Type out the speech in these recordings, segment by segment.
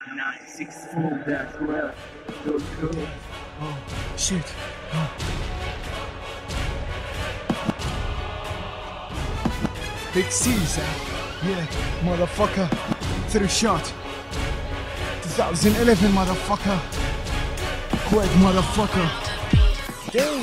964 dash well. Go cool. Oh, shit. Oh. Big Caesar. Yeah, motherfucker. Through shot. 2011 motherfucker. Kuwait motherfucker.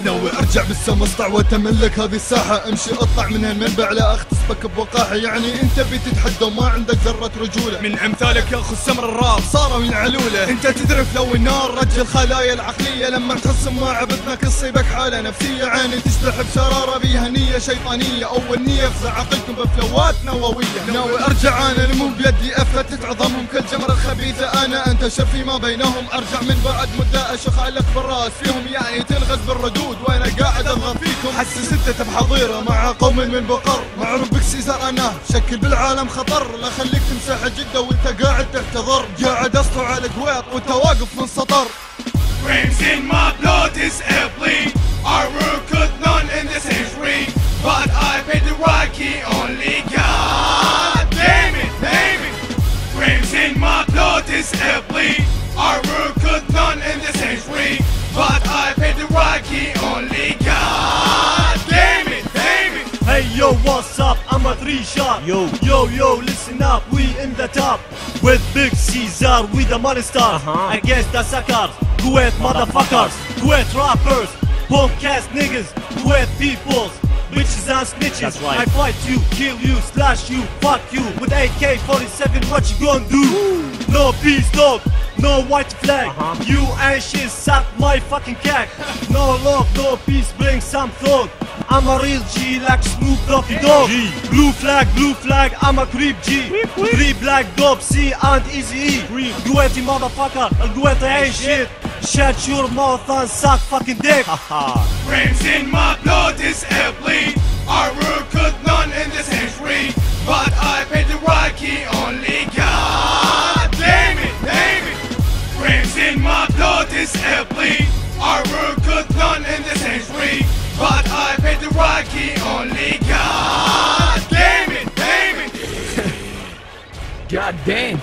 ناوي ارجع بالسما اسطع واتملك هذه الساحة، امشي اطلع من هالمنبع لا اغتصبك بوقاحة. يعني انت بتتحدى وما عندك ذرة رجولة، من امثالك ياخذ سمر الراس صاروا من علولة. انت تدرف لو النار رج الخلايا العقلية، لما تخصم ما عبثنك تصيبك حالة نفسية. عيني تشتح بشرارة بيها نية شيطانية، اول نية في عقلكم بفلوات نووية. ناوي ارجع انا المو بيدي افتت عظمهم كالجمرة الخبيثة، انا انتشر فيما بينهم. ارجع من بعد مدة اشخ علق بالراس فيهم، يعني تنغز بالردود وانا قاعد اضغط فيكم. حسس انت بحظيرة مع قوم من بقر، معروف بك سيزر انا شكل بالعالم خطر. لا خليك تمسح جدة وانت قاعد تحتضر، قاعد اسطو على القويط وانت واقف من سطر. Frames in my blood is airplane. I recruit none in the century, but I paid the Rocky only. God damn it, damn it. Frames in my blood is airplane. I recruit none in the century, but I paid the Rocky only. God damn it, damn it. Hey yo, what's up? I'm a 3-shot. Yo, listen up, we in the top. With Big Caesar, we the money stars. Against the suckers, Kuwait motherfuckers, Kuwait rappers, podcast niggas, Kuwait peoples, bitches and snitches. That's right. I fight you, kill you, slash you, fuck you. With AK-47, what you gonna do? No peace, dog. No white flag. You ain't shit, suck my fucking cack. No love, no peace, bring some thought. I'm a real G like Snoop Doggy Dogg. Blue flag, I'm a creep G. 3 black dope, C and Easy E. Kuwaiti motherfucker, Kuwaiti ain't shit. Shut your mouth and suck fucking dick. Frames in my blood is airplane. I recruit none in the century, but I paid the Rocky only. God damn it, damn it. Frames in my blood is airplane. I recruit none in the century, but I paid the Rocky only. God damn it, damn it. God damn.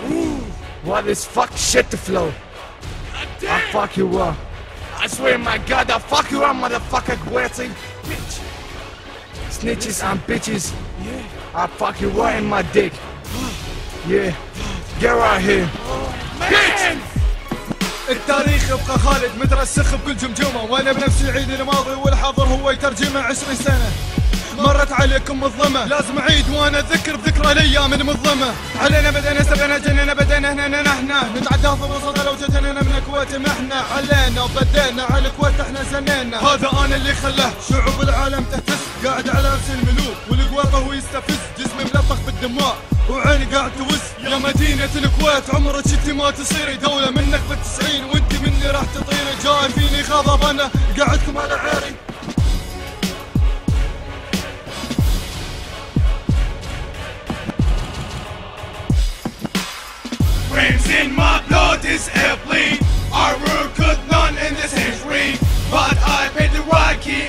Why this fuck shit to flow? I fuck you up. I swear my God, I fuck you up, motherfucker Kuwaiti. Bitch. Snitches and bitches. I fuck you right in my dick. Yeah. Get right here. Bitch. التاريخ يبقى خالد مترسخ بكل جمجمة، وانا بنفسي عيد الماضي والحاضر هو يترجمه. 20 سنة مرت عليكم مظلمة، لازم اعيد وانا اذكر بذكرى الايام المظلمة. علينا بدينا سبنا جننا بدينا هنا نحنا نتعدى في الوسط لو جتنا من الكويت محنا. علينا وبدينا على الكويت احنا سنينا. هذا انا اللي خلاه شعوب العالم تهتز، قاعد على راس الملوك والقويط هو يستفز. جسمي ملطخ بالدماء وعيني قاعد توز. يا مدينة الكويت عمرك انت ما تصيري دولة، منك بالتسعين وانت مني راح تطيري. جاي فيني غضب انا قاعدكم على عيري. Frames in my blood is airplane. I recruit none in the century, but I paid the Rocky